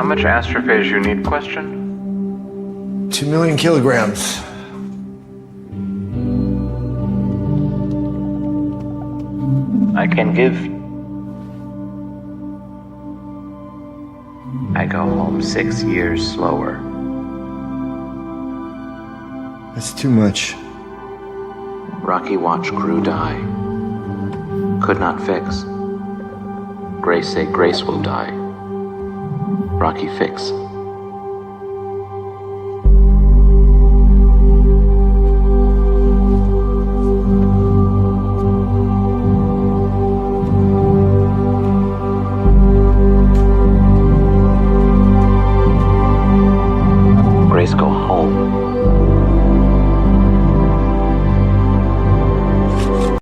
much astrophage you need? Question? 2 million kilograms. I can give. I go home 6 years slower. That's too much. Rocky watch crew die. Could not fix. Grace say Grace will die. Rocky fix.